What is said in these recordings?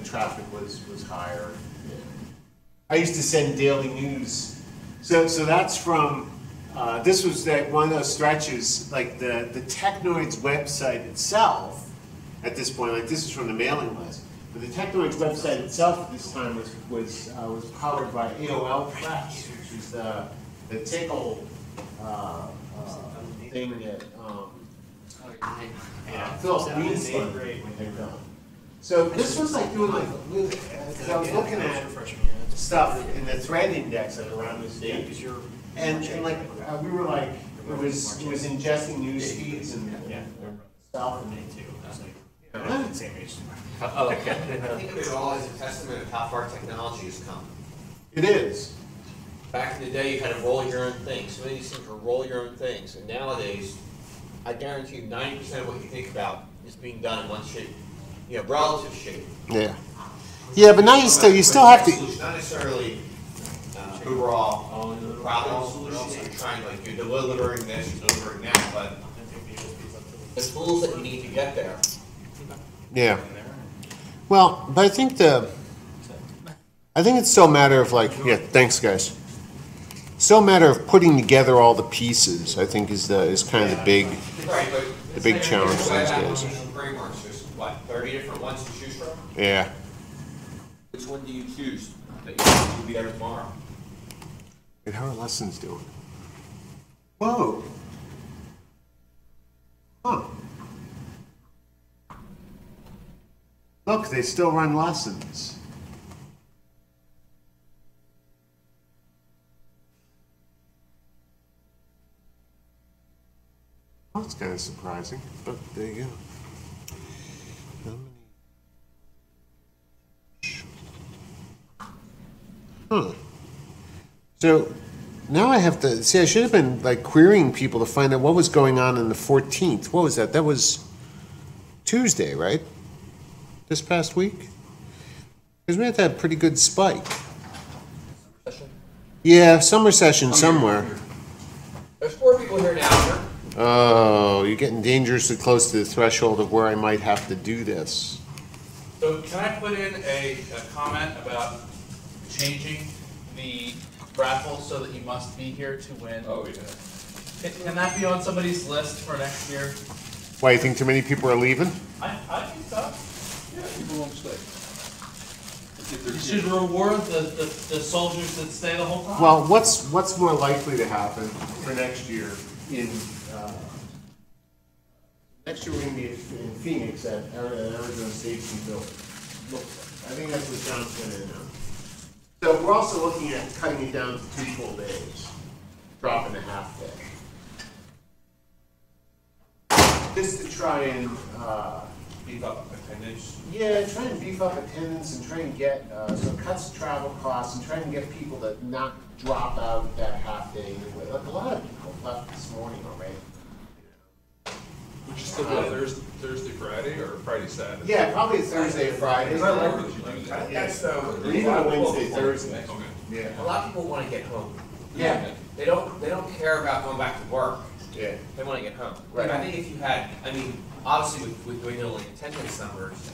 the traffic was higher. Yeah. I used to send daily news. So that's from, this was one of those stretches, like the Technoids website itself, at this point, like this is from the mailing list, but the Technoids website itself at this time was powered by AOL Press, which is the tickle thing that Phil Greenstein had done. So this was like doing like, because I was looking at stuff in the thread index like around this date, and like we were like it was ingesting news feeds and stuff. And me too. I was like, same age. Oh, okay. I think of it all as a testament of how far technology has come. It is. Back in the day, you had to roll your own things. Some of these things were roll your own things, and nowadays, I guarantee you 90% of what you think about is being done in one shape, relative shape. Yeah. Yeah, but now you still have to. Not necessarily overall problem solution. You're trying like you're delivering this, you're delivering that, but the tools that you need to get there. Yeah. Well, but I think it's still a matter of like, thanks guys. Still a matter of putting together all the pieces. I think is kind of the big challenge these days. Frameworks, there's what, 30 different ones to choose from? Yeah. Which one do you choose that you will be there tomorrow? Wait, how are lessons doing? Whoa. Huh. Look, they still run lessons. Well, that's kind of surprising, but there you go. Huh. So now I have to see. I should have been like querying people to find out what was going on the 14th. What was that? That was Tuesday, right? This past week? Because we had that pretty good spike. Session? Yeah, summer session somewhere. There's 4 people here now, sir. Oh, you're getting dangerously close to the threshold of where I might have to do this. So can I put in a comment about changing the raffle so that you must be here to win? Oh, yeah. Can that be on somebody's list for next year? Why, you think too many people are leaving? I think so. Yeah, people won't stay. You should reward the soldiers that stay the whole time. Well, what's more likely to happen for next year in next year we're going to be in Phoenix at Arizona Safety Building. I think that's what John's going to announce. So we're also looking at cutting it down to 2 full days, dropping a half day. Just to try and Beef up attendance. yeah, try and beef up attendance and try and get so it cuts travel costs and try and get people to not drop out that half day anyway. Like a lot of people left this morning already. Would you still do Thursday, Friday, or Friday, Saturday? Yeah, probably Thursday or Friday. Because I like that you do that. That's Or even a Wednesday, Thursday. Okay. Yeah. A lot of people want to get home. Yeah. They don't care about going back to work. Yeah. They want to get home. Right. I think if you had, obviously with dwindling attendance numbers,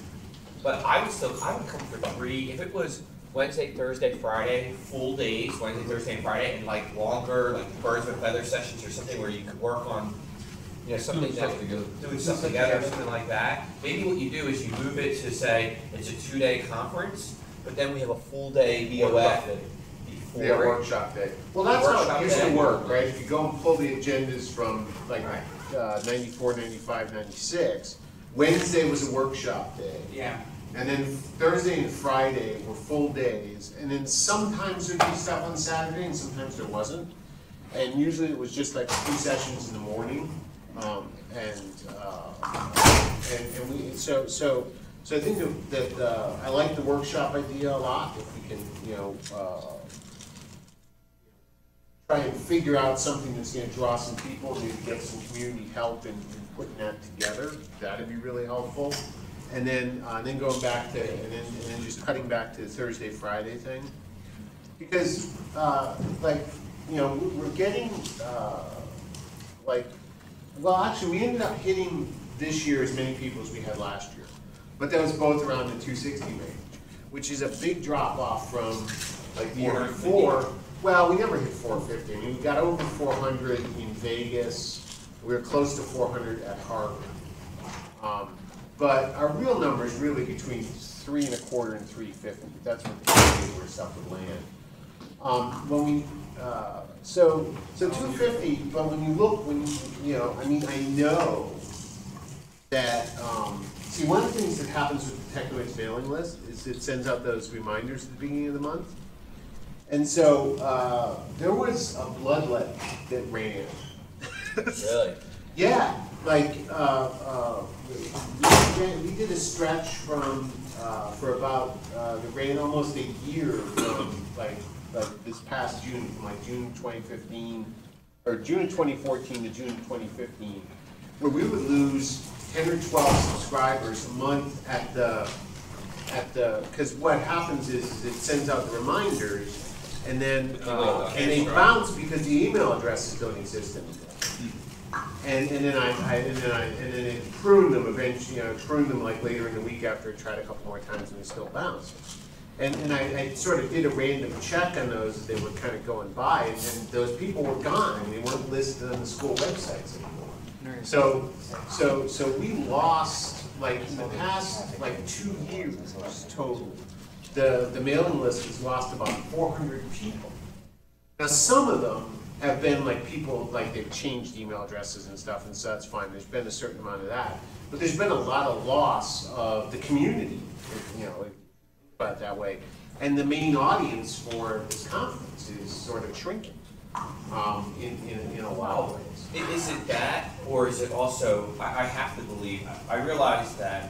but I would come for 3, if it was Wednesday, Thursday, Friday, full days, Wednesday, Thursday, and Friday, and like longer, like birds with feather sessions or something where you could work on, something Doing stuff that, together. doing stuff together, something like that. Maybe what you do is you move it to say, it's a 2-day conference, but then we have a full day BOF before. Yeah, workshop day. Well, that's how Workshop it used to day. work, right? If you go and pull the agendas from like Right. 94, 95, 96, Wednesday was a workshop day. Yeah. And then Thursday and Friday were full days. And then sometimes there'd be stuff on Saturday and sometimes there wasn't. And usually it was just like 2 sessions in the morning. So I think that I like the workshop idea a lot. If we can, try and figure out something that's going to draw some people, maybe get some community help in putting that together. That'd be really helpful. And then going back to and then just cutting back to the Thursday Friday thing, because we're getting well, actually we ended up hitting this year as many people as we had last year, but that was both around the 260 range. which is a big drop off from like the year 450. before. Well, we never hit 450. I mean, we got over 400 in Vegas. We were close to 400 at Harvard. But our real number is really between 3.25 and 350. That's what the where stuff would land. When we so 250, but when you look, I mean, I know that see, one of the things that happens with the Technoids mailing list is it sends out those reminders at the beginning of the month, and so there was a bloodlet that ran. Really? Yeah, like we did a stretch from for about that ran almost a year from like this past June, from like June 2015 or June of 2014 to June 2015, where we would lose 10 or 12 subscribers a month at the because what happens is it sends out the reminders and then and they bounce because the email addresses don't exist anymore. And then it pruned them eventually, pruned them like later in the week after I tried a couple more times and they still bounced. And I sort of did a random check on those as they were kind of going by, and those people were gone and they weren't listed on the school websites anymore. So we lost, like in the past like 2 years total, the mailing list has lost about 400 people. Now some of them have been like people, like they've changed email addresses and stuff, and so that's fine. There's been a certain amount of that. But there's been a lot of loss of the community, put it that way. And the main audience for this conference is sort of shrinking in a lot of ways. Is it that, or is it also, I have to believe, I realize that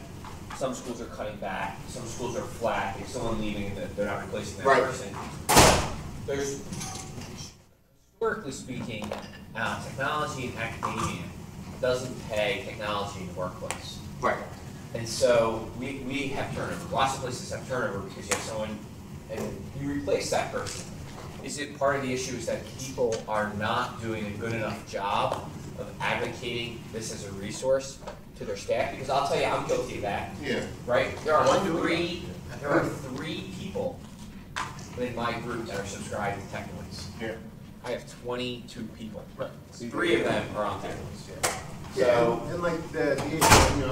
some schools are cutting back, some schools are flat, if someone leaving, they're not replacing that Right. person. There's, historically speaking, technology in academia doesn't pay technology in the workplace. Right. And so we have turnover. Lots of places have turnover because you have someone and you replace that person. Is it part of the issue is that people are not doing a good enough job of advocating this as a resource to their staff? Because I'll tell you, I'm guilty of that. Yeah. Right? There are three people in my group that are subscribed to Technoids. Yeah. I have 22 people. Right. 3 of them are on Technoids. Yeah, So, and like I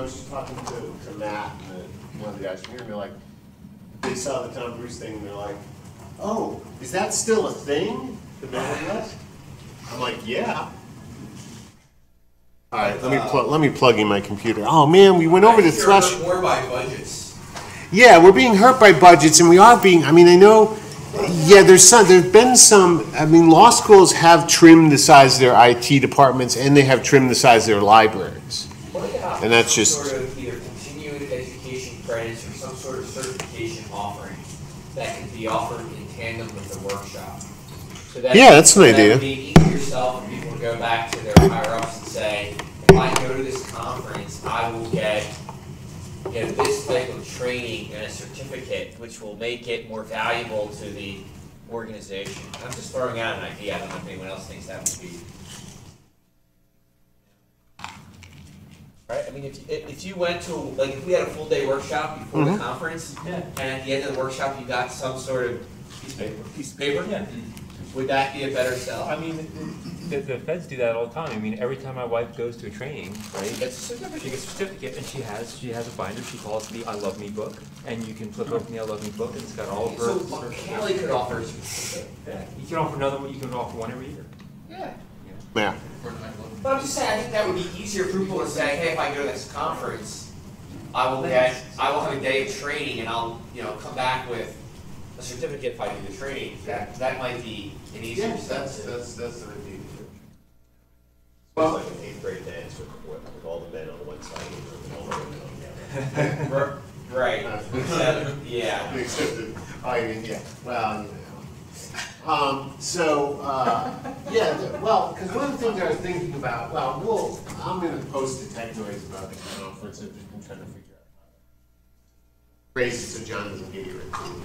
was just talking to Matt and one of the guys from here, and they're like, they saw the Tom Bruce thing, and they're like, "Oh, is that still a thing? The mailing list?" I'm like, "Yeah." All right, let me plug in my computer. Oh man, we went over the threshold. More by budgets. Yeah, we're being hurt by budgets, and we are being. I mean, I know. Yeah, there's been some. I mean, law schools have trimmed the size of their IT departments, and they have trimmed the size of their libraries. What about And that's some just- sort of either continuing education credits or some sort of certification offering that can be offered in tandem with the workshop? So that Yeah, that's an idea. That would be easy for yourself and people to go back to their higher ups and say, if I go to this conference, I will get this type of training and a certificate, which will make it more valuable to the organization. I'm just throwing out an idea. I don't know if anyone else thinks that would be. Right? I mean, if you went to, like, if we had a full day workshop before the conference, and at the end of the workshop you got some sort of piece of paper, would that be a better sell? I mean, the feds do that all the time. I mean, every time my wife goes to a training, right, She gets a certificate. she gets a certificate, and she has a binder. She calls it the I Love Me book, and you can flip open the I Love Me book, and it's got all of her. So CALI could offer a certificate. Yeah, you can offer another one. You can offer one every year. Yeah. Yeah. But I'm just saying, I think that would be easier for people to say, hey, if I go to this conference, I will have a day of training, and I'll, come back with a certificate if I do the training. That might be an easier Yes, sell. that's the idea. Well, like an 8th grade dance with all the men on one side and all the women on the other. Right. Yeah. Except that, yeah, well, well, because one of the things I was thinking about, I'm going to post to Technoids about the conference. I've just been trying to figure out how to phrase it so John doesn't get irritated.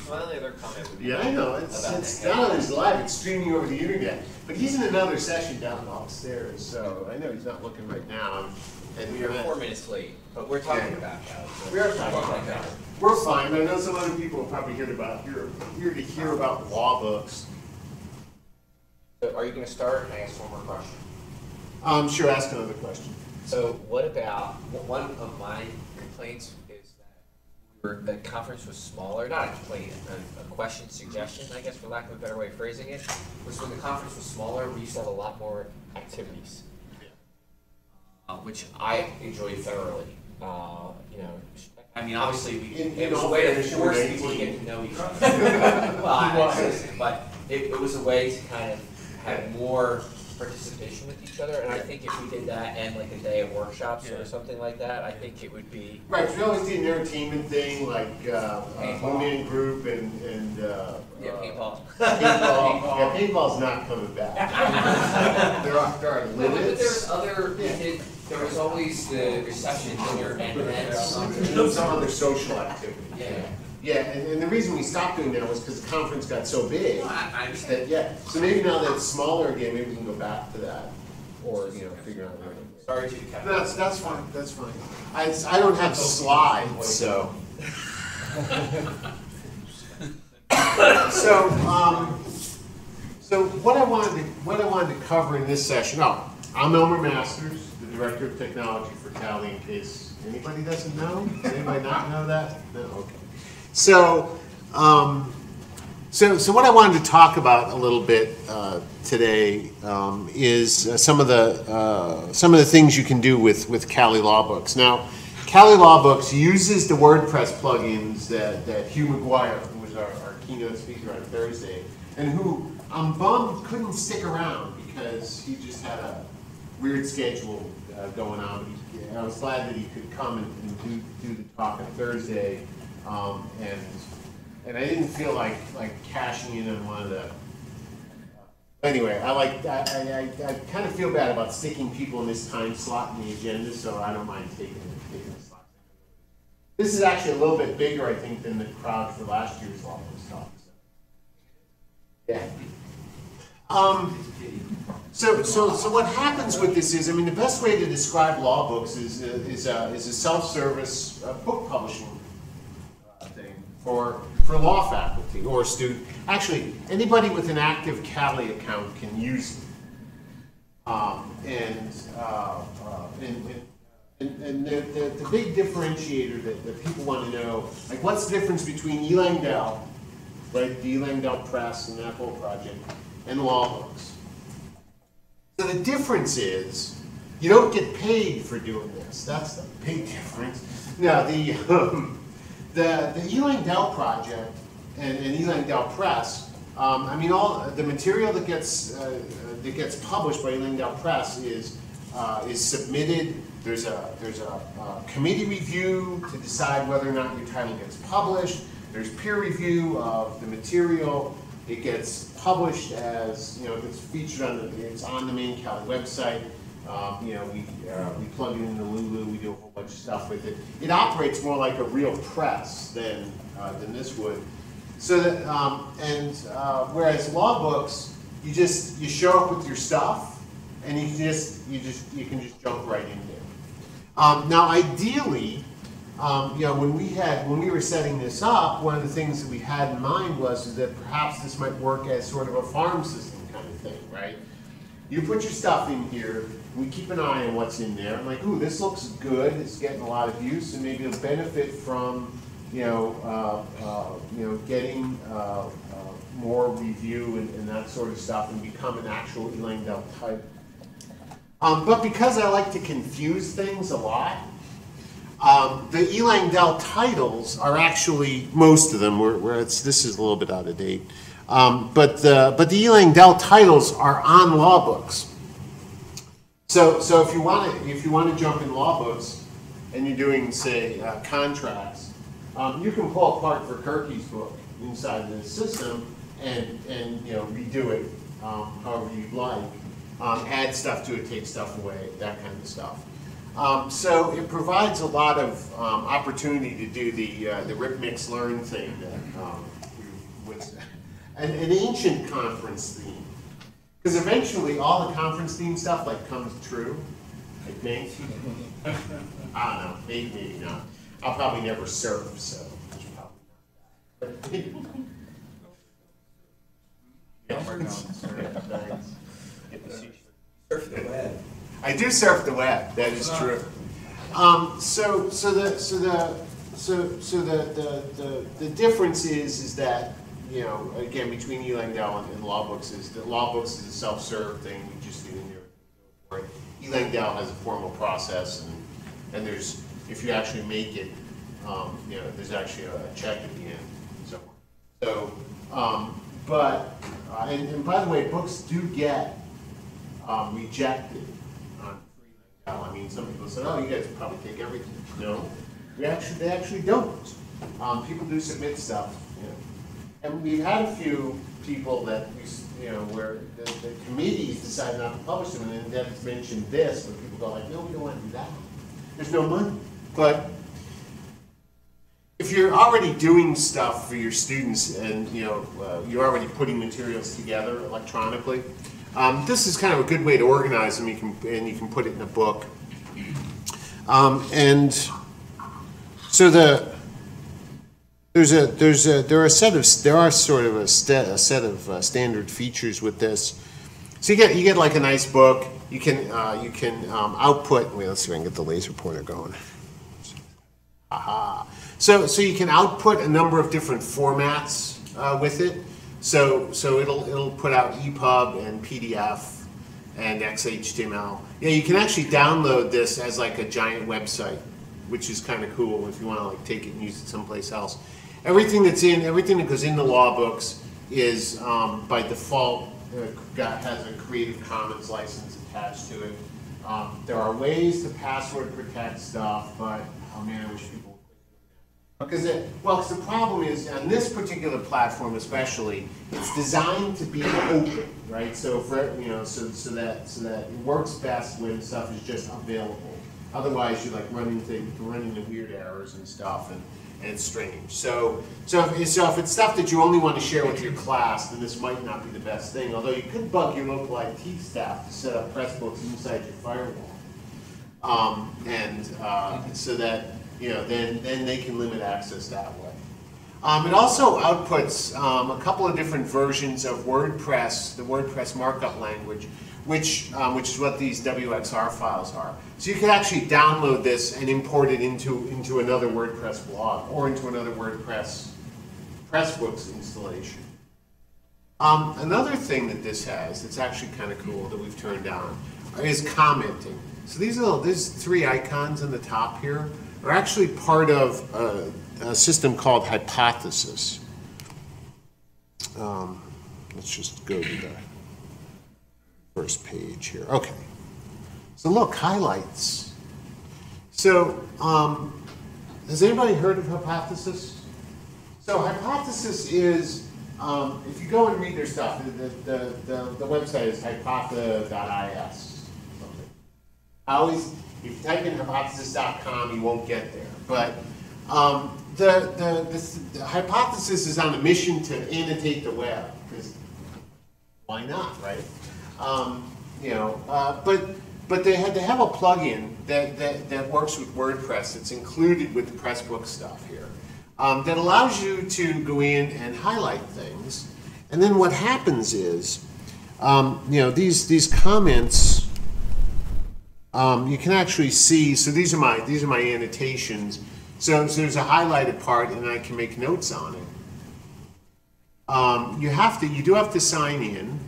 My only other comment would be. Yeah, I know, it's not on his live, it's streaming over the internet, but he's in another session down upstairs, so I know he's not looking right now. And We are 4 minutes late, but we're talking about CALI. So We are talking about CALI. We're fine, but I know some other people are probably here to hear about law books. So are you going to start? Can I ask one more question? Sure, ask another question. So what about, one of my complaints is that the conference was smaller, not a complaint, a question, suggestion, I guess, for lack of a better way of phrasing it, was when the conference was smaller, we used to have a lot more activities, which I enjoyed thoroughly. You know, I mean, obviously, it was a way to force people to get to know each other. But it was a way to kind of have more participation with each other, and I think if we did that and like a day of workshops or something like that, I think it would be. Right, we always did an entertainment thing like home-in group and paintball. Paintball. Yeah, paintball's not coming back. there are But limits. there's other. There was always the reception dinner and then Some other social activity. Yeah. Yeah, and the reason we stopped doing that was because the conference got so big. I understand. That, yeah, so maybe now that it's smaller again, maybe we can go back to that, or figure out. Sorry to cut. That's fine. That's fine. I don't have slides, so. So what I wanted to cover in this session. Oh, I'm Elmer Masters, the Director of Technology for CALI. In case anybody doesn't know, does anybody not know that? No, okay. So, so what I wanted to talk about a little bit today is some of the things you can do with CALI Lawbooks. Now, CALI Lawbooks uses the WordPress plugins that Hugh McGuire, who was our keynote speaker on Thursday, and who I'm bummed couldn't stick around because he just had a weird schedule going on. I was glad that he could come and do the talk on Thursday. And I didn't feel like cashing in on one of the. Anyway, I kind of feel bad about sticking people in this time slot in the agenda, so I don't mind taking the slot. This is actually a little bit bigger, I think, than the crowd for last year's Lawbooks talk. Yeah. So what happens with this is, I mean, the best way to describe Lawbooks is a self-service book publishing thing for law faculty or student. Actually, anybody with an active CALI account can use it. And the big differentiator that people want to know, like what's the difference between eLangdell, right, the eLangdell Press and that whole project, and Lawbooks. So the difference is, you don't get paid for doing this. That's the big difference. Now, the eLangdell project and eLangdell Press, I mean, all the material that gets published by eLangdell Press is submitted. There's a committee review to decide whether or not your title gets published. There's peer review of the material. It gets published as, it gets featured it's on the main CALI website. We plug it into Lulu, we do a whole bunch of stuff with it. It operates more like a real press than this would. So that, whereas Lawbooks, you show up with your stuff and you can just jump right in there. Now ideally, when we were setting this up, one of the things that we had in mind was that perhaps this might work as sort of a farm system kind of thing, right? You put your stuff in here, we keep an eye on what's in there. I'm like, ooh, this looks good, it's getting a lot of use, and maybe it'll benefit from, getting more review and that sort of stuff and become an actual eLangdell type. But because I like to confuse things a lot, the eLangdell titles are actually, most of them, this is a little bit out of date, but the eLangdell titles are on Lawbooks. So if you want to jump in Lawbooks and you're doing, say, contracts, you can pull apart for Kirky's book inside the system and redo it however you'd like, add stuff to it, take stuff away, that kind of stuff. So it provides a lot of opportunity to do the rip, mix, learn thing that was an ancient conference theme. Because eventually all the conference theme stuff comes true. I think. I don't know, maybe not. I'll probably never surf, so it's probably not that. Surf the web. I do surf the web, that is true. The difference is that, you know, again, between eLangdell and Lawbooks is that Lawbooks is a self-serve thing, you just get in there for it. eLangdell has a formal process, and there's, if you actually make it, you know, there's actually a check at the end. And by the way, books do get rejected on eLangdell. I mean, some people say, oh, you guys probably take everything. No, they actually don't. People do submit stuff, you know. And we've had a few people that we, you know, where the committees decide not to publish them, and then Deb's mentioned this, but people go like, no, we don't want to do that. There's no money. But if you're already doing stuff for your students, and you know you're already putting materials together electronically, this is kind of a good way to organize them. You can put it in a book. And so there are sort of a set of standard features with this. So you get like a nice book. You can output. Wait, let's see if I can get the laser pointer going. Aha. So you can output a number of different formats with it. So it'll put out EPUB and PDF and XHTML. Yeah, you can actually download this as like a giant website, which is kind of cool if you want to like take it and use it someplace else. Everything that goes in the law books is by default has a Creative Commons license attached to it. There are ways to password protect stuff, but oh man, I wish people would. Because the problem is on this particular platform, especially, it's designed to be open, right? So for so that it works best when stuff is just available. Otherwise, you like run into weird errors and stuff, and it's strange. So if it's stuff that you only want to share with your class, then this might not be the best thing. Although you could bug your local IT staff to set up Pressbooks inside your firewall, so that then they can limit access that way. It also outputs a couple of different versions of WordPress, the WordPress markup language, which is what these WXR files are. So you can actually download this and import it into another WordPress blog or into another WordPress Pressbooks installation. Another thing that this has that's actually kind of cool that we've turned on is commenting. So these three icons in the top here are actually part of a system called Hypothesis. Let's just go to the first page here. Okay. So look, highlights. So has anybody heard of Hypothesis? So Hypothesis is, if you go and read their stuff, the website is hypothe.is. If you type in hypothesis.com, you won't get there. But the Hypothesis is on a mission to annotate the web, because why not, right? But they have a plugin that works with WordPress that's included with the Pressbook stuff here that allows you to go in and highlight things, and then what happens is these comments you can actually see. So these are my annotations. So there's a highlighted part, and I can make notes on it. You do have to sign in.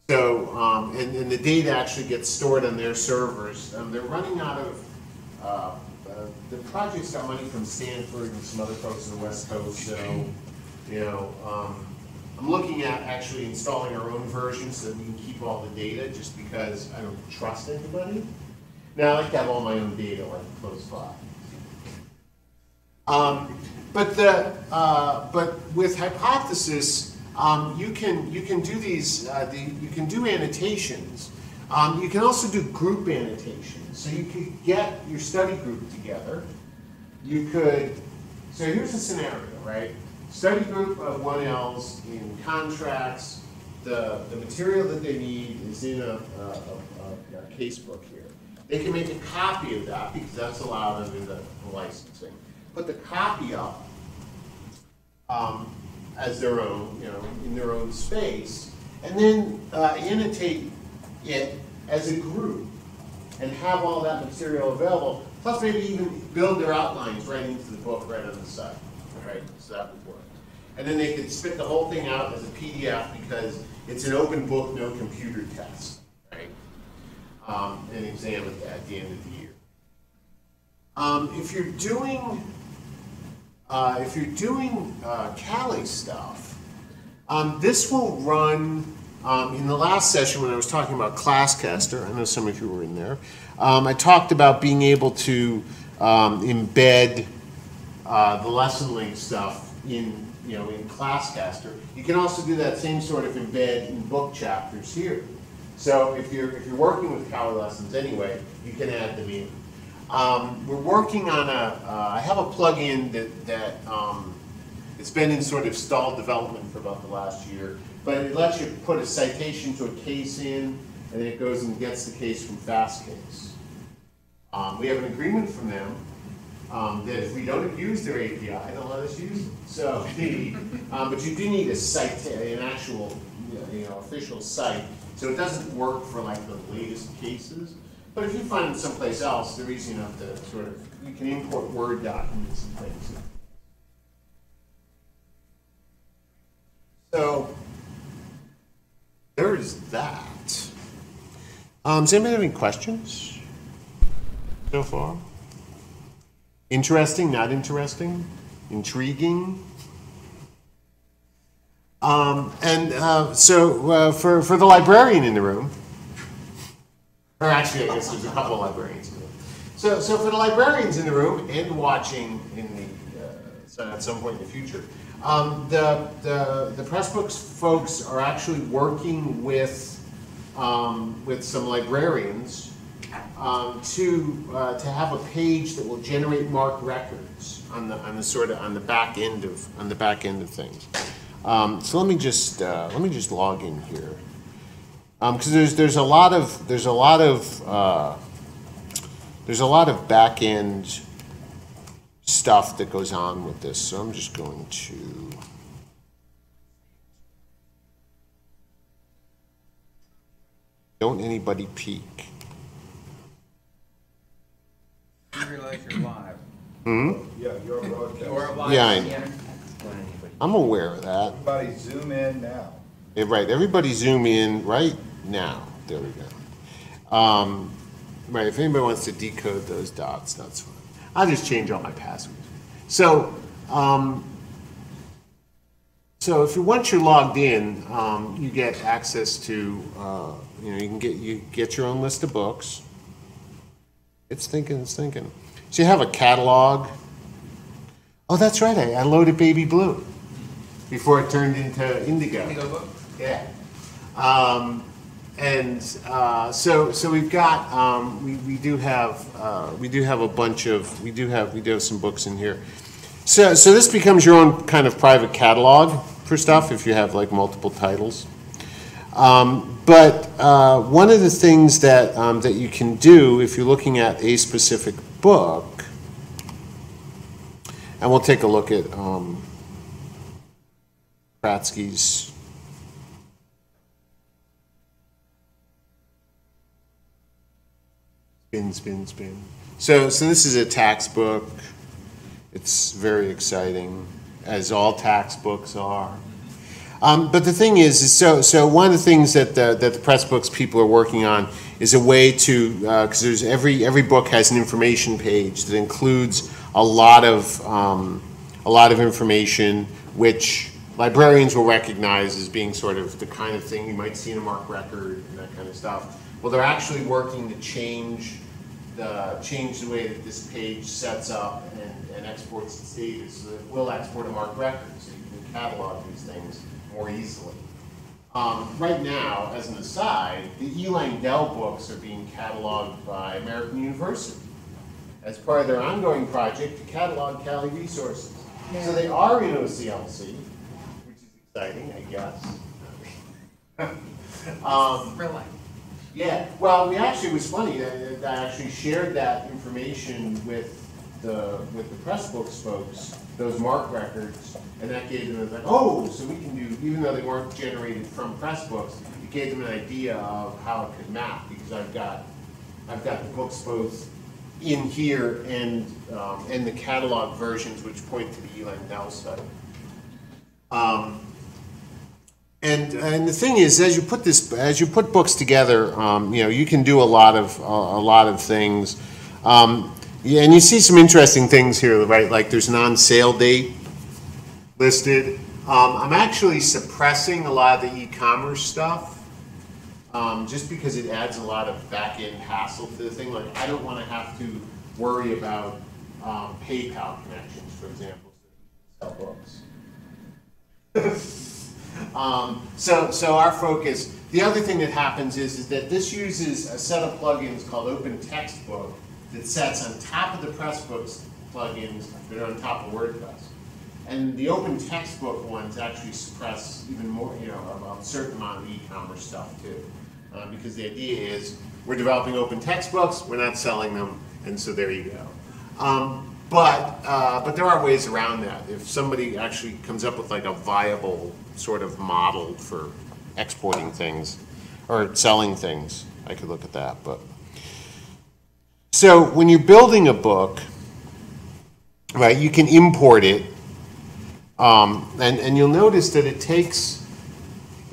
So, and the data actually gets stored on their servers. They're running out of, the project's got money from Stanford and some other folks on the West Coast, so, I'm looking at actually installing our own version so that we can keep all the data, just because I don't trust anybody. Now, I like to have all my own data like close by. But with Hypothesis, you can do these. You can do annotations. You can also do group annotations. So you could get your study group together. You could. So here's a scenario, right? Study group of 1Ls in contracts. The material that they need is in a casebook here. they can make a copy of that because that's allowed under the licensing. Put the copy up as their own, in their own space, and then annotate it as a group and have all that material available. Plus, maybe even build their outlines right into the book right on the side. Right, so that would work. And then they could spit the whole thing out as a PDF because it's an open book, no computer test, right? And exam at the end of the year. If you're doing CALI stuff, this will run. In the last session when I was talking about ClassCaster, I know some of you were in there. I talked about being able to embed the lesson link stuff in ClassCaster. You can also do that same sort of embed in book chapters here. So if you're working with CALI lessons anyway, you can add them in. We're working on I have a plugin that it's been in sort of stalled development for about the last year, but it lets you put a citation to a case in, and then it goes and gets the case from FastCase. We have an agreement from them that if we don't use their API, they'll let us use it. So, but you do need a site, an actual, official site. So it doesn't work for like the latest cases. But if you find it someplace else, they're easy enough to sort of, you can import Word documents and things. So there's that. Does anybody have any questions so far? Interesting, not interesting? Intriguing? So for the librarian in the room, or actually I guess there's a couple of librarians in the room. So for the librarians in the room and watching at some point in the future, the Pressbooks folks are actually working with some librarians to have a page that will generate marked records on the back end of things. So let me just log in here because there's a lot of back end stuff that goes on with this. So I'm just going to. Don't anybody peek. You realize you're live. Hmm? Yeah, you're broadcast. You are live. Yeah, I on the know. internet. I'm aware of that. Everybody zoom in now. Yeah, right, everybody zoom in right now. There we go. Right, if anybody wants to decode those dots, that's fine. I'll just change all my passwords. So, so if once you're logged in, you get access to, you get your own list of books. It's thinking. So you have a catalog. Oh, that's right, I loaded Baby Blue before it turned into Indigo. Indigo book? Yeah. So we've got we do have a bunch of we do have some books in here. So this becomes your own kind of private catalog for stuff if you have like multiple titles. But one of the things that that you can do if you're looking at a specific book, and we'll take a look at Kratzky's. Spin. So this is a tax book. It's very exciting, as all tax books are. But the thing is so one of the things that the Pressbooks people are working on is a way to, because there's every book has an information page that includes a lot of information which librarians will recognize as being sort of the kind of thing you might see in a marked record and that kind of stuff. Well, they're actually working to change the way that this page sets up and exports its data so that it will export a marked record so you can catalog these things more easily. Right now, as an aside, the Eli Dell books are being cataloged by American University as part of their ongoing project to catalog CALI resources. So they are in OCLC, which is exciting, I guess. Really? Yeah, well, we actually, it was funny, I actually shared that information with the Pressbooks folks, those MARC records, and that gave them, like, oh, so we can do, even though they weren't generated from Pressbooks, it gave them an idea of how it could map, because I've got the books both in here and the catalog versions, which point to the Elin Dell study. And the thing is, as you put books together, you know, you can do a lot of things. Yeah, and you see some interesting things here, right? Like there's an on-sale date listed. I'm actually suppressing a lot of the e-commerce stuff, just because it adds a lot of back-end hassle to the thing. Like I don't want to have to worry about PayPal connections, for example, to sell books. So our focus, the other thing that happens is that this uses a set of plugins called Open Textbook that sets on top of the Pressbooks plugins that are on top of WordPress. And the Open Textbook ones actually suppress even more, you know, a certain amount of e-commerce stuff too. Because the idea is we're developing open textbooks, we're not selling them, and so there you go. But there are ways around that. If somebody actually comes up with like a viable sort of model for exporting things or selling things, I could look at that. But so when you're building a book, right, you can import it, and you'll notice that it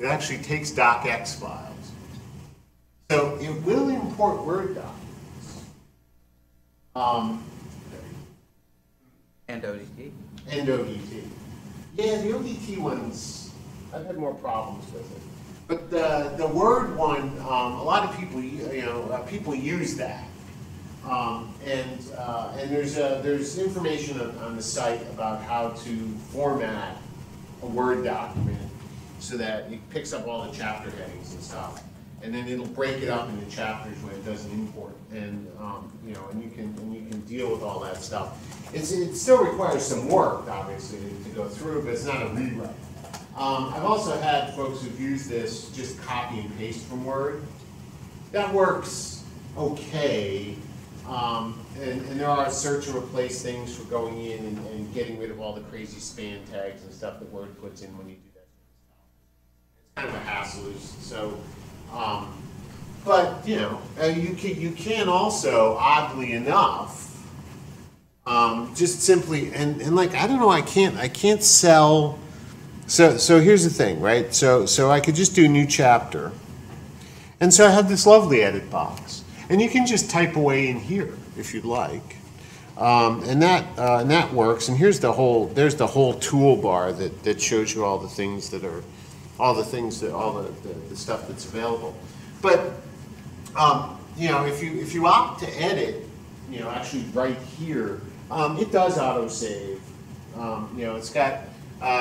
actually takes docx files. So it will import Word documents. And ODT. And ODT. Yeah, the ODT ones, I've had more problems with it. But the Word one, a lot of people, people use that. And there's information on the site about how to format a Word document so that it picks up all the chapter headings and stuff. And then it'll break it up into chapters when it does an import, and and you can deal with all that stuff. It still requires some work, obviously, to go through, but it's not a rewrite. I've also had folks who've used this just copy and paste from Word. That works okay, and there are search and replace things for going in and getting rid of all the crazy span tags and stuff that Word puts in when you do that. It's kind of a hassle, so. But you can also, oddly enough, just simply and like I don't know, I can't sell. So here's the thing, right? So I could just do new chapter, and so I have this lovely edit box, and you can just type away in here if you'd like, and that works. And there's the whole toolbar that shows you all the things that are. All the stuff that's available, but if you opt to edit, actually right here, it does autosave. It's got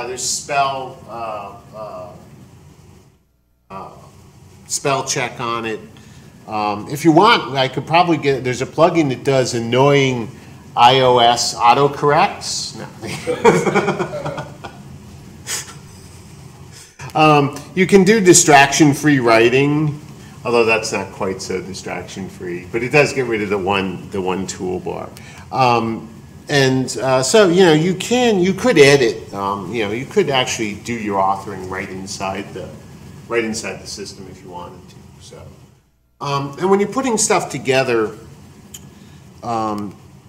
there's spell check on it. If you want, I could probably there's a plugin that does annoying iOS autocorrects. No. You can do distraction-free writing, although that's not quite so distraction-free. But it does get rid of the one toolbar, so you could edit. You could actually do your authoring right inside the system if you wanted to. So, and when you're putting stuff together,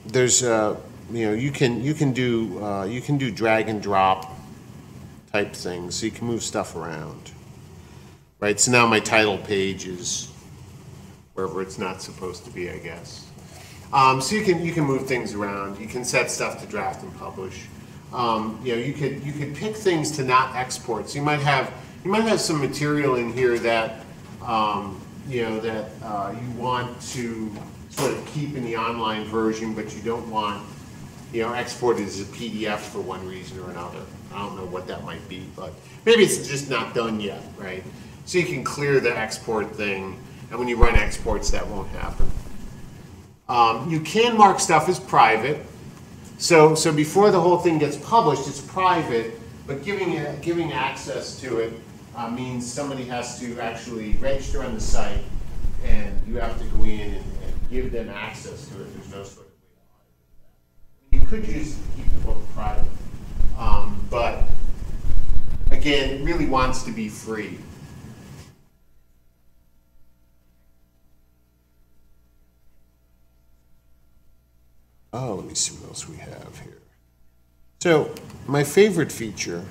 there's you can do drag and drop type things, so you can move stuff around, right? So now my title page is wherever it's not supposed to be, I guess. So you can move things around. You can set stuff to draft and publish. You could pick things to not export. So you might have some material in here that you want to sort of keep in the online version, but you don't want exported as a PDF for one reason or another. I don't know what that might be, but maybe it's just not done yet, right? So you can clear the export thing, and when you run exports, that won't happen. You can mark stuff as private. So before the whole thing gets published, it's private, but giving access to it means somebody has to actually register on the site, and you have to go in and give them access to it. There's no sort of way to audit that. You could just keep the book private, but again, it really wants to be free. Oh, let me see what else we have here. So, my favorite feature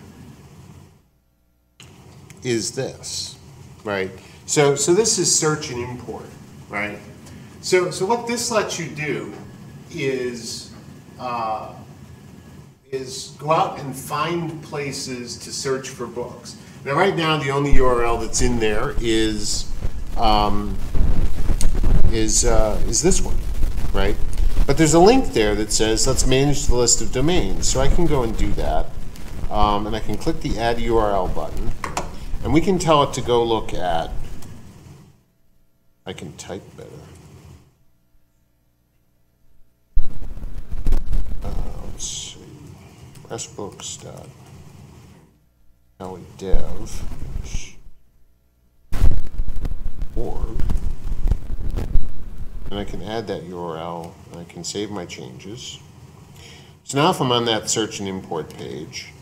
is this, right? So this is search and import, right? So what this lets you do is go out and find places to search for books. Now, right now, the only URL that's in there is this one, right? But there's a link there that says, let's manage the list of domains. So I can go and do that. And I can click the Add URL button. And we can tell it to go look at, I can type better. Let's see, pressbooks.calidev.org. And I can add that URL, and I can save my changes. So now if I'm on that search and import page,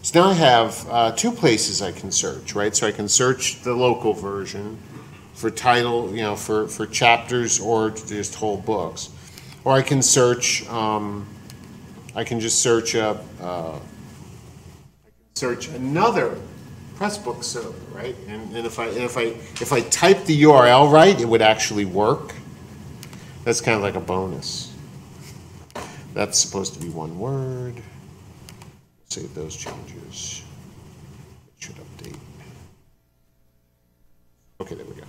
so now I have two places I can search, right? So I can search the local version for title, you know, for chapters or just whole books. Or I can search, I can just search up, search another Pressbook server, right? And if I type the URL right, it would actually work. That's kind of like a bonus. That's supposed to be one word. Save those changes. It should update. Okay, there we go.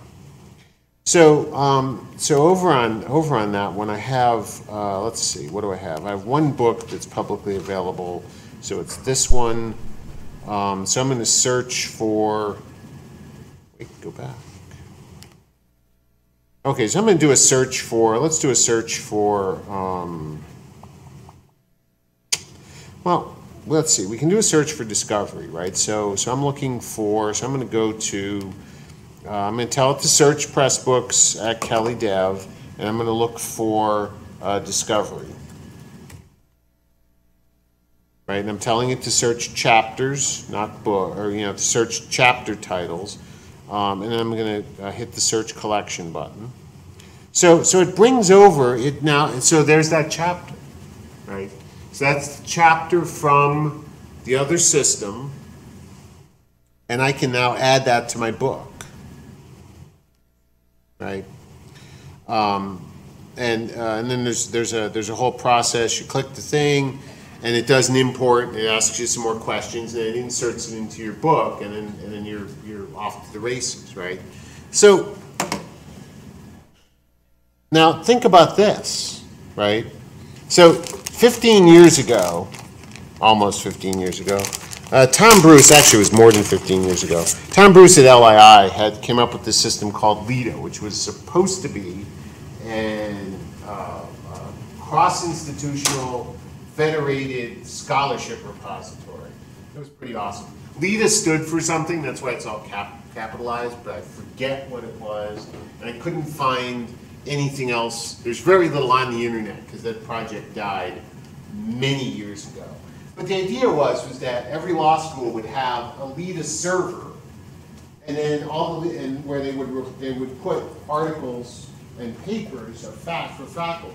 So over on that one, I have let's see, what do I have? I have one book that's publicly available. So it's this one. So I'm going to search for. Wait, go back. Okay, so I'm going to do a search for. Let's do a search for. Well, let's see. We can do a search for discovery, right? So I'm looking for. So I'm going to go to. I'm going to tell it to search Pressbooks at CALI Dev, and I'm going to look for discovery. Right, and I'm telling it to search chapters, not book, or to search chapter titles, and then I'm going to hit the search collection button. So it brings over it now. So there's that chapter, right? So that's the chapter from the other system, and I can now add that to my book, right? And then there's a whole process. You click the thing. And it does an import, it asks you some more questions, and it inserts it into your book, and then you're off to the races, right? So now think about this, right? So 15 years ago, almost 15 years ago, Tom Bruce, actually it was more than 15 years ago, Tom Bruce at LII came up with this system called LIDA, which was supposed to be an cross-institutional federated scholarship repository. It was pretty awesome. LIDA stood for something, that's why it's all capitalized, but I forget what it was, and I couldn't find anything else. There's very little on the internet because that project died many years ago. But the idea was that every law school would have a LIDA server, and then where they would put articles and papers for faculty.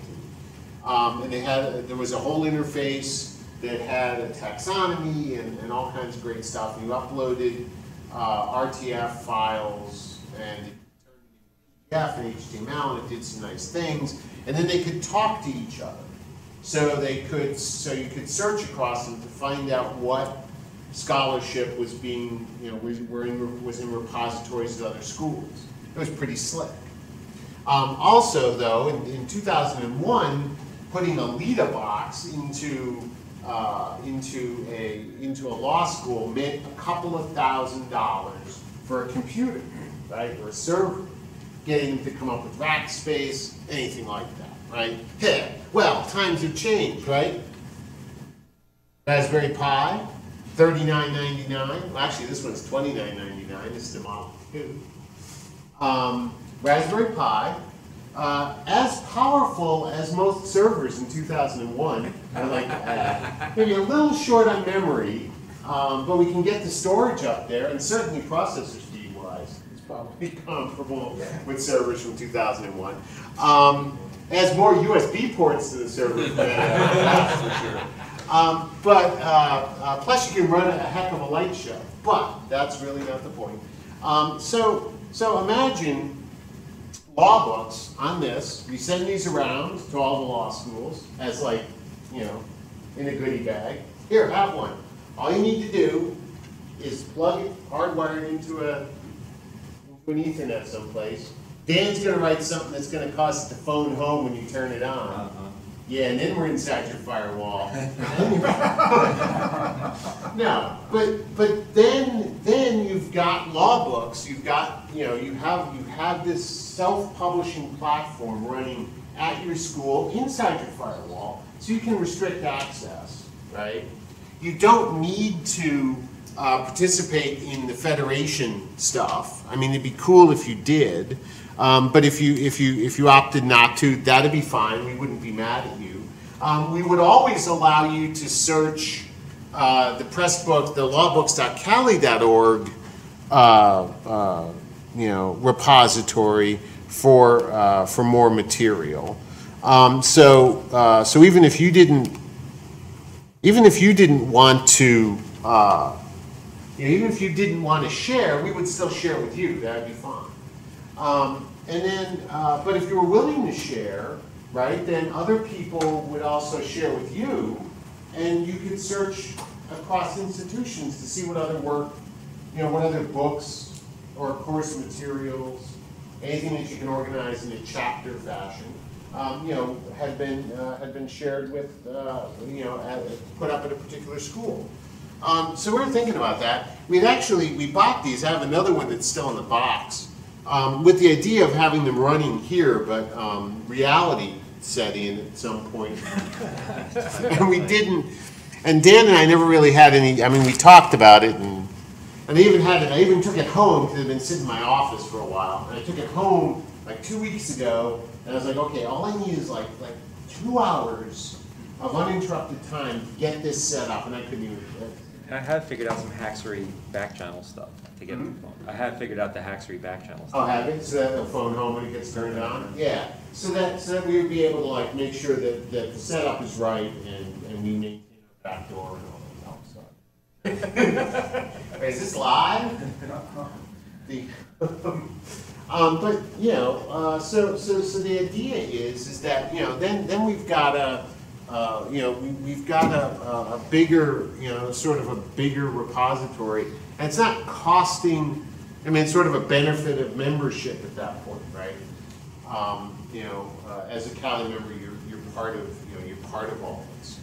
And there was a whole interface that had a taxonomy and all kinds of great stuff. And you uploaded RTF files and it turned into PDF and HTML, and it did some nice things. And then they could talk to each other. So you could search across them to find out what scholarship was being, was in repositories at other schools. It was pretty slick. Also, though, in 2001. Putting a LIDA box into a law school meant a couple of $1,000s for a computer, right, or a server. Getting to come up with rack space, anything like that, right? Yeah. Well, times have changed, right? Raspberry Pi, $39.99. Well, actually, this one's $29.99. This is the Model 2. Raspberry Pi, as powerful as most servers in 2001, I'd like to add. Maybe a little short on memory, but we can get the storage up there, and certainly processor speed-wise, it's probably comparable with servers from 2001. Has more USB ports to the server, that's for sure. Plus you can run a heck of a light show, but that's really not the point. So imagine law books on this. We send these around to all the law schools as like, you know, in a goodie bag. Here, have one. All you need to do is plug it hardwired into an Ethernet someplace. Dan's going to write something that's going to cause it to phone home when you turn it on. Yeah, and then we're inside your firewall. No, but then you've got law books. You've got, you know, you have this self-publishing platform running at your school inside your firewall, so you can restrict access, right? You don't need to participate in the Federation stuff. I mean, it'd be cool if you did. But if you opted not to, that'd be fine. We wouldn't be mad at you. We would always allow you to search the press book, the lawbooks.cali.org, repository for more material. So even if you didn't want to, even if you didn't want to share, we would still share with you. That'd be fine. And then, but if you were willing to share, right, then other people would also share with you, and you could search across institutions to see what other work, you know, what other books or course materials, anything that you can organize in a chapter fashion, you know, had been shared with, you know, put up at a particular school. So we were thinking about that. We bought these. I have another one that's still in the box. With the idea of having them running here, but reality set in at some point. And we didn't, and Dan and I never really had any, I mean, we talked about it, and I even took it home, because it had been sitting in my office for a while, and I took it home like 2 weeks ago, and I was like, okay, all I need is like 2 hours of uninterrupted time to get this set up, and I couldn't even. I have figured out some Haxery back channel stuff to get the phone. I have figured out the Haxery back channel stuff. Oh, have you? So that it'll phone home when it gets turned on? Yeah. So that we would be able to like make sure that the setup is right, and we maintain our back door and all that stuff. Wait, is this live? But you know, so the idea is that, you know, then we've got we've got a bigger, you know, sort of a bigger repository, and it's not costing. I mean, it's sort of a benefit of membership at that point, right? As a CALI member, you're part of, you know, you're part of all this.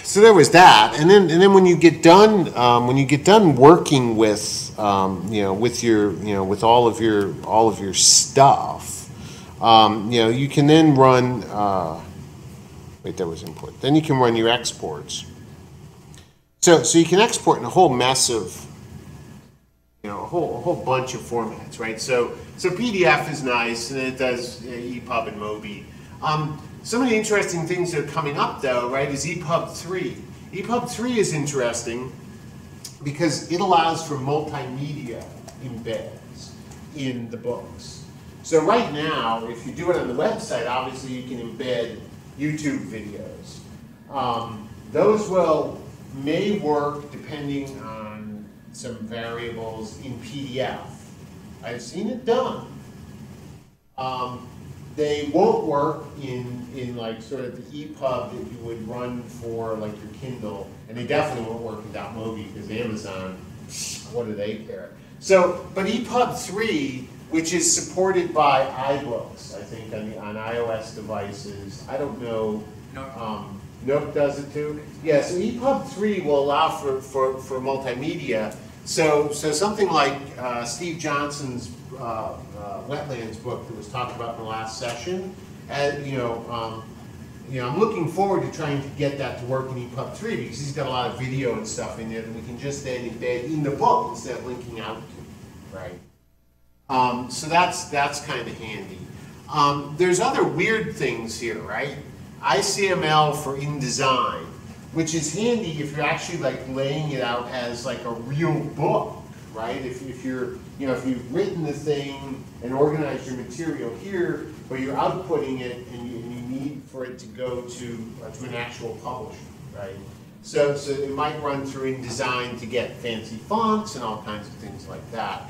So there was that, and then when you get done working with with all of your stuff, you can then run. Wait, that was important. Then you can run your exports. So you can export in a whole mess of, a whole bunch of formats, right? So PDF is nice, and it does EPUB and MOBI. Some of the interesting things that are coming up, though, right, is EPUB 3. EPUB 3 is interesting because it allows for multimedia embeds in the books. So right now, if you do it on the website, obviously you can embed YouTube videos. Those may work depending on some variables in PDF. I've seen it done. They won't work in like sort of the EPUB that you would run for like your Kindle, and they definitely won't work in .mobi because Amazon, what do they care? So, but EPUB 3, which is supported by iBooks, I think on iOS devices. I don't know. Nook does it too. Yeah. So EPUB 3 will allow for multimedia. So something like Steve Johnson's wetlands book that was talked about in the last session, I'm looking forward to trying to get that to work in EPUB 3 because he's got a lot of video and stuff in there that we can just then embed in the book instead of linking out to, right? So that's kind of handy. There's other weird things here, right? ICML for InDesign, which is handy if you're actually like laying it out as like a real book, right? If you're, if you've written the thing and organized your material here, but you're outputting it and you need for it to go to an actual publisher, right? So it might run through InDesign to get fancy fonts and all kinds of things like that.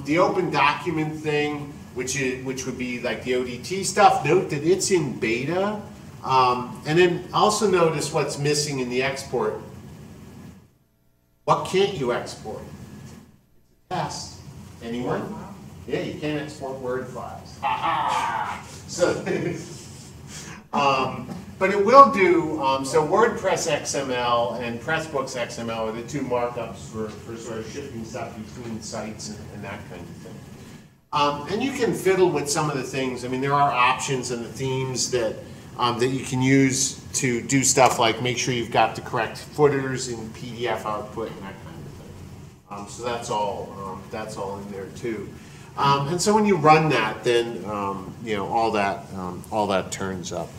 The open document thing, which would be like the ODT stuff, note that it's in beta. And then also notice what's missing in the export. What can't you export? Test. Anyone? Yeah, you can't export Word files. Ha ha! So, but it will do, so WordPress XML and Pressbooks XML are the two markups for sort of shifting stuff between sites and that kind of thing. And you can fiddle with some of the things. I mean, there are options and the themes that you can use to do stuff like make sure you've got the correct footers in PDF output and that kind of thing. So that's all in there too. And so when you run that, then all that turns up.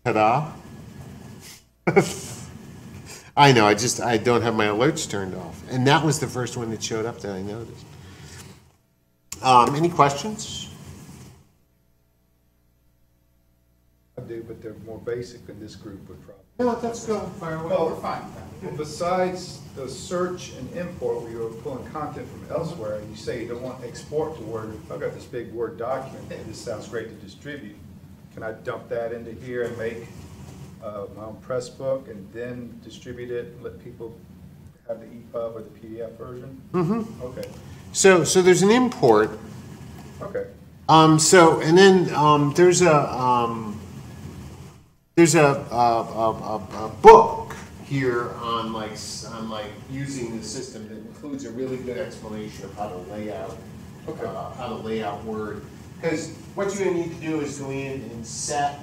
Ta-da! I know. I don't have my alerts turned off, and that was the first one that showed up that I noticed. Any questions? I do, but they're more basic than this group would probably. No, let's go. Fire away. Well, We're fine. Besides the search and import, where you're pulling content from elsewhere, and you say you don't want to export to Word. I've got this big Word document, and this sounds great to distribute. Can I dump that into here and make my own Pressbook and then distribute it and let people have the EPUB or the PDF version? Mm-hmm. Okay. So there's an import. Okay. And then there's a book here on like using the system that includes a really good explanation of how to lay out Word. Because what you're going to need to do is go in and set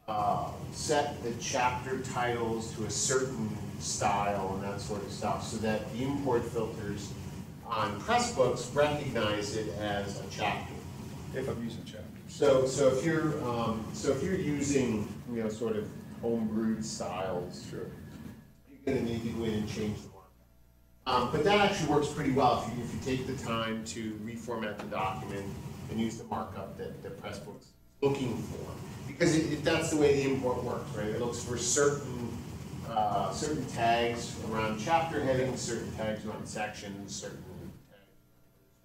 the chapter titles to a certain style and that sort of stuff, so that the import filters on Pressbooks recognize it as a chapter. If I'm using chapters. So if you're using sort of homebrewed styles, Sure. you're going to need to go in and change the markup. But that actually works pretty well if you take the time to reformat the document and use the markup that Pressbooks is looking for, because that's the way the import works, right? It looks for certain tags around chapter headings, certain tags around sections, certain tags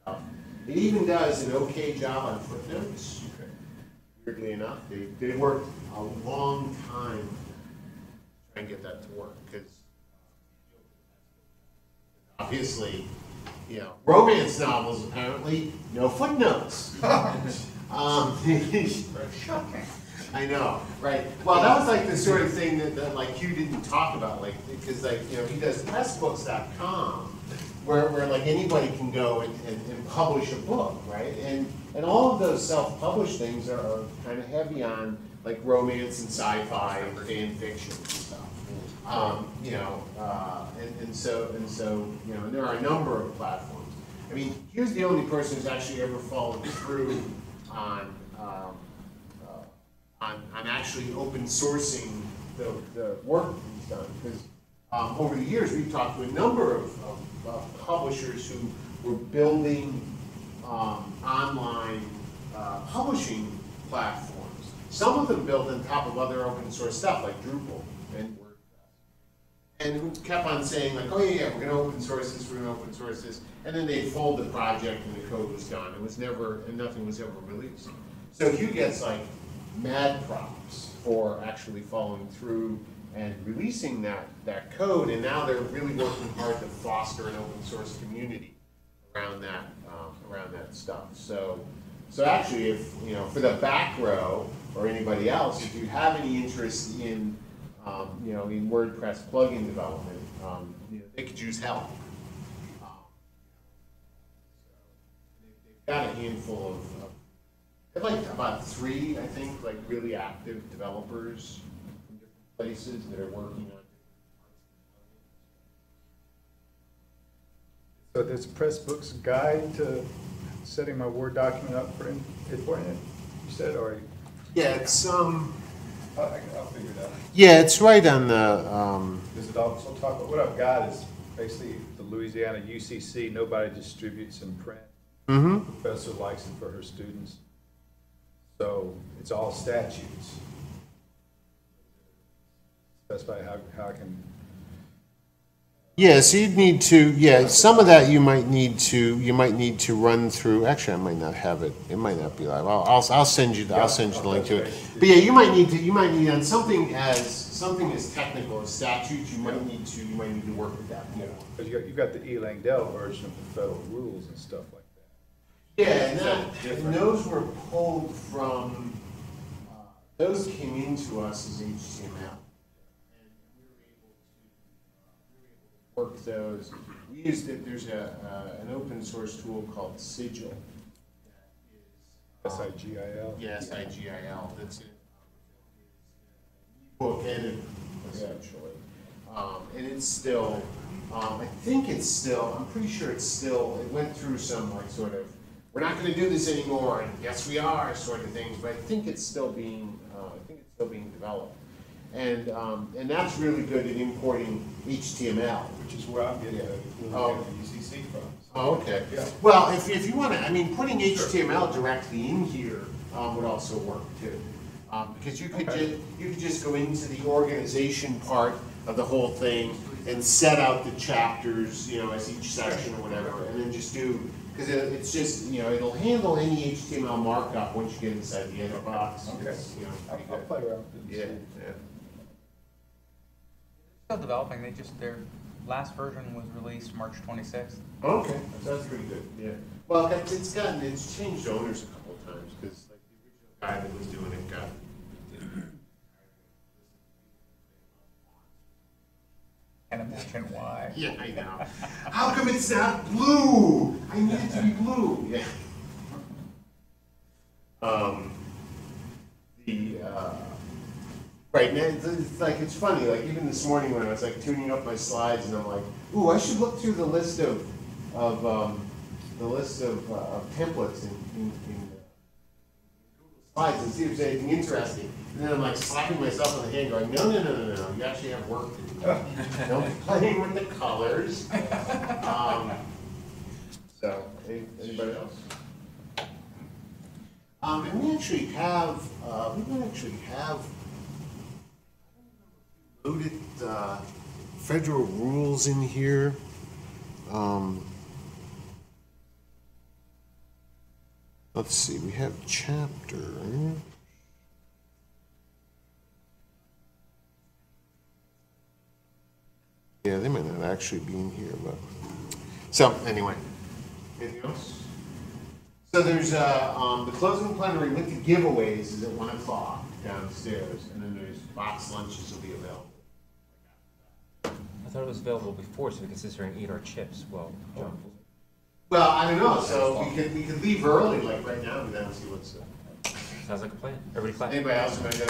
around it even does an okay job on footnotes. Okay. Weirdly enough, they worked a long time to try and get that to work, because obviously, romance novels apparently no footnotes. Shocking. I know, right? Well, that was like the sort of thing that like Hugh didn't talk about, like, because he does pressbooks.com, where like anybody can go and publish a book, right? And all of those self-published things are kind of heavy on like romance and sci-fi and fan fiction and stuff. And there are a number of platforms. I mean, Hugh's the only person who's actually ever fallen through on actually open sourcing the work that he's done, because over the years we've talked to a number of publishers who were building online publishing platforms. Some of them built on top of other open source stuff like Drupal and WordPress, and who kept on saying like, oh yeah, we're going to open source this, we're going to open source this, and then they'd fold the project and the code was gone. It was never, and nothing was ever released. So Hugh gets like mad props for actually following through and releasing that code, and now they're really working hard to foster an open source community around that stuff. So actually, if for the back row or anybody else, if you have any interest in in WordPress plugin development, they could use help. got a handful of like about 3, I think, like really active developers from different places that are working on. So there's a Pressbooks guide to setting my Word document up for import in it, you said, or? Yeah, it's I'll figure it out. yeah, it's right on the Is it also talk about, what I've got is basically the Louisiana UCC, nobody distributes in print. The professor likes it for her students. So it's all statutes. Specify how I can. Yeah, so you'd need to, yeah, some of that you might need to run through, actually, I might not have it, it might not be live, I'll send you the link to it. But yeah, you might need on something as technical as statutes, you might need to work with that. Yeah, because you've got the E. Langdell version of the federal rules and stuff like that. Yeah, and those were pulled from, those came into us as HTML. Work those. We used it. There's an open source tool called Sigil. SIGIL. Yeah, SIGIL. That's it. Book editor, essentially, and it's still. I think it's still. I'm pretty sure it's still. It went through some like sort of. We're not going to do this anymore, and yes, we are, sort of things. But I think it's still being. Developed. And that's really good at importing HTML. Which is where I'm getting the UCC from. Oh, okay. Yeah. Well, if you want to, I mean, putting HTML directly in here would also work too. Because you could just go into the organization part of the whole thing and set out the chapters, you know, as each section or whatever, and then just do, because it's just, you know, it'll handle any HTML markup once you get inside the edit box. Okay. It's, you know, I'll play around with it. yeah. Still developing, their last version was released March 26th. Okay, that's pretty good, yeah. Well, it's changed owners a couple of times, because like the original guy that was doing it got. Can't imagine why. Yeah, I know. How come it's not blue? I need it to be blue, yeah. Right, and it's like, it's funny, like even this morning when I was like tuning up my slides and I'm like, ooh, I should look through the list of templates in Google Slides and see if there's anything interesting. And then I'm like slapping myself on the hand going, no, you actually have work to do. Don't be playing with the colors. So, anybody else? And we actually have, loaded federal rules in here. Let's see, we have chapter. Yeah, they might not actually be in here, but. So, anyway. Anything else? So there's the closing plenary with the giveaways is at 1 o'clock downstairs, and then there's box lunches will be available. I thought it was available before, so we could sit here and eat our chips. Well, John. Well, I don't know. So we could leave early, like right now, and then see what's. Sounds like a plan. Everybody clap. Anybody else want to go?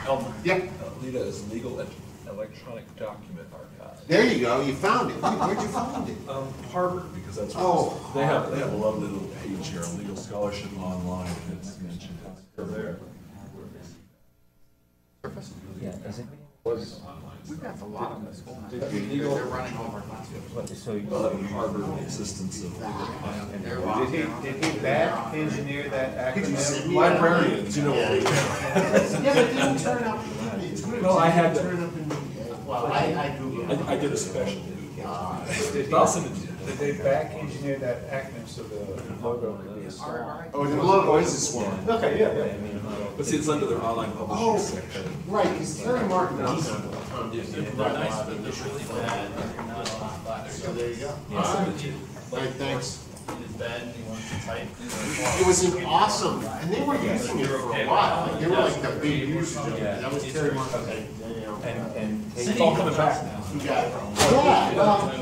Elmer. Yep. Lita is Legal Electronic Document Archive. There you go. You found it. Where'd you find it? Harvard, because that's what Oh, they have a lovely little page here on legal scholarship online, and it's mentioned there. Yeah, is it? We've got a lot on this whole. They're running over. So Harvard, the existence of legal. Did he back engineer that Could you send acronym? me Librarians, you know. Yeah, but it didn't turn up. Well, I had to- turn up in. Well, I Googled it. I did a special. I'll send it to you. Did they back engineer that acronym so the logo could be a swan? Oh, the logo is this one. Okay, yeah. But see, it's under their online publishing Oh, section. right, because Terry Martin does have So there you go. Right, thanks. It was an awesome, and they were using it for a while. Like, they were like the big users of it. That was Terry Martin. and It's all coming back now. Yeah, well,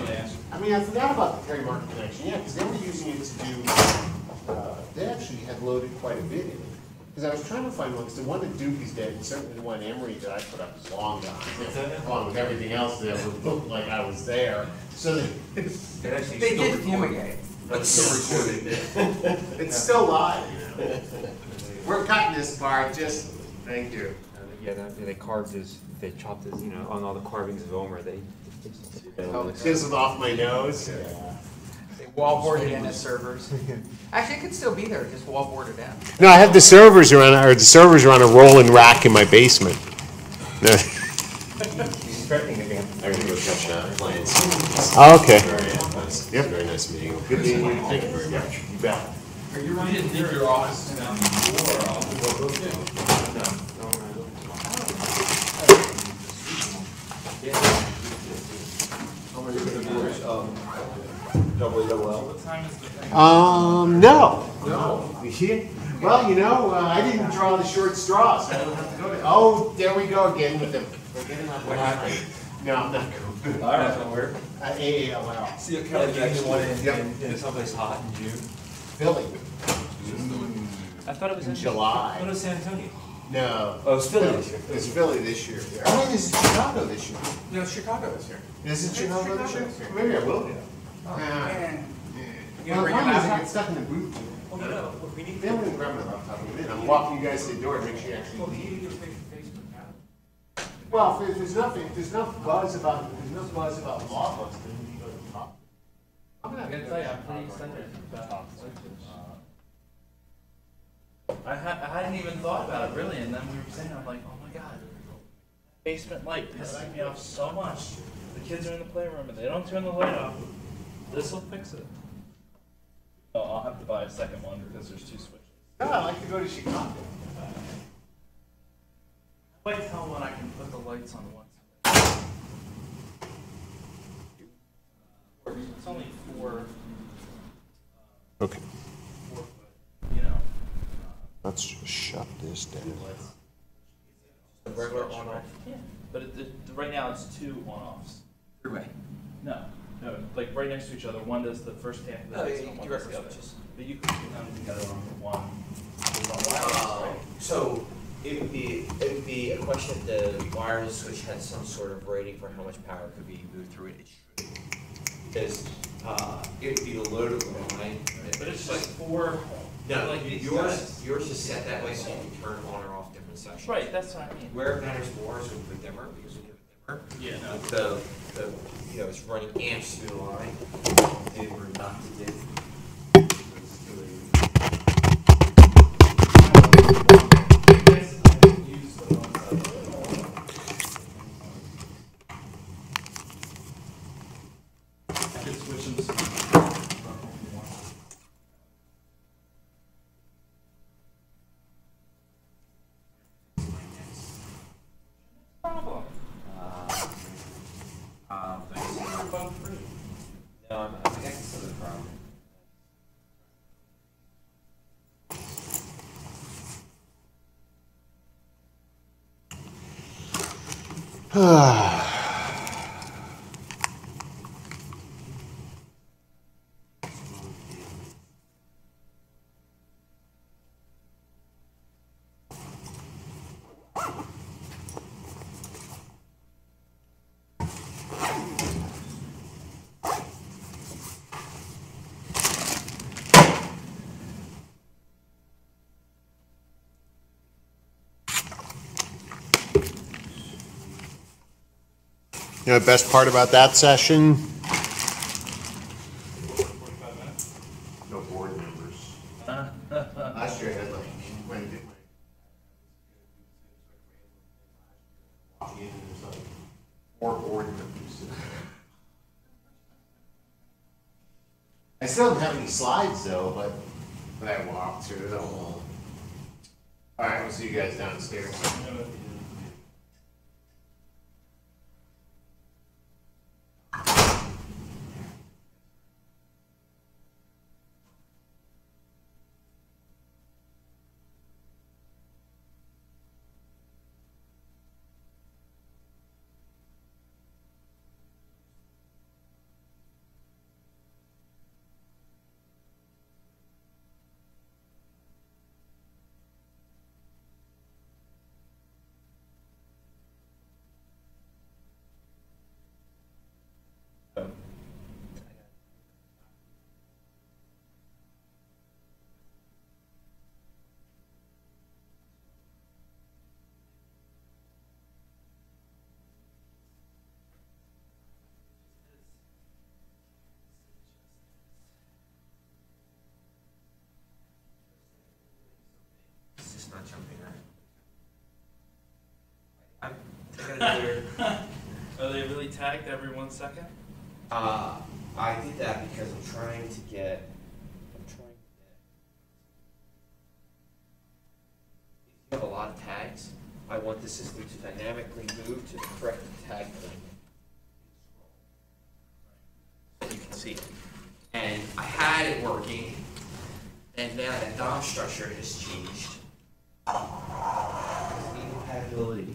I mean, I forgot about the Terry Market connection, yeah, because they were using it to do, they actually had loaded quite a bit in it. Because I was trying to find one, because the one that Duke is dead, and certainly the one Emory that I put up is long gone. Along with everything else that would look like I was there. So They did fumigate. But still recording it. it's still live, you know. We're cutting this part, just, thank you. Yeah, they carved his, they chopped his, you know, on all the carvings of Omer, they. Chiseled off my nose. They wallboarded in the servers. Actually, it could still be there, just wallboarded in. No, I have the servers are on a rolling rack in my basement. I'm gonna go catch clients. Oh, okay. Yep. Very nice meeting you. Good meeting you. Thank you very much. You bet. You didn't think your office was down before, I'll go too. No. No. Well, you know, I didn't draw the short straw, so I don't have to go to. Oh, there we go again with them. What happened? No, I'm not going. All right, somewhere. AALL. See a Kelly Jackson one in someplace hot in June. Philly. I thought it was in July. I thought it was San Antonio. No. Oh, it's Philly this year. It's Philly this year. I mean, it's Chicago this year. No, Chicago this year. Is it Chicago this year? Maybe I will go. Oh, Yeah. man. You Well, gonna the bring your problem is I laptop? get stuck in the booth. Oh, no, we need They don't even grab my laptop in a minute. I'm walking you guys to the door to make sure you actually leave. Well, if there's nothing, if there's no buzz about law books, then we go to the top. I'm I gotta tell you, I'm pretty excited about I hadn't even thought about it really, and then we were saying, I'm like, oh my god, basement light pisses me off so much. The kids are in the playroom and they don't turn the light off. This will fix it. Oh, I'll have to buy a second one because there's two switches. No, I like to go to Chicago. Wait till when I can put the lights on one side. It's only four Okay, foot, you know. let's just shut this down. A regular on-off. Yeah, but right now it's two on-offs. Three-way. No, like right next to each other. One does the first half of the No, lights you and one direct does the other. switches. But you can put them together on one. It's on wireless, right? So it would be a question if the wireless switch had some sort of rating for how much power could be moved through it. It should. Because it would be the load of the line. But it's just four. No, like these yours is set that way so you can turn on or off different sections. Right, that's what I mean. Where it matters more is with the dimmer, because when you have a dimmer, Yeah, no. the you know, it's running amps through the line. And we're not to get. You know, the best part about that session? No board members. Last year I had like, when I did my, walk in and there's like 4 board members. I still don't have any slides though, but I walked through it all. All right, we'll see you guys downstairs. I got another. Are they really tagged every 1 second? I did that because I'm trying to get. If you have a lot of tags, I want the system to dynamically move to the correct tag point. So you can see it. And I had it working, and now that DOM structure has changed. Incompatibility.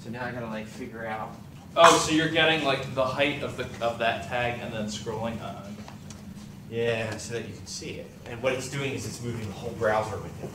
So now I gotta like figure out. Oh, so you're getting like the height of that tag and then scrolling on. Yeah, so that you can see it. And what it's doing is it's moving the whole browser with it.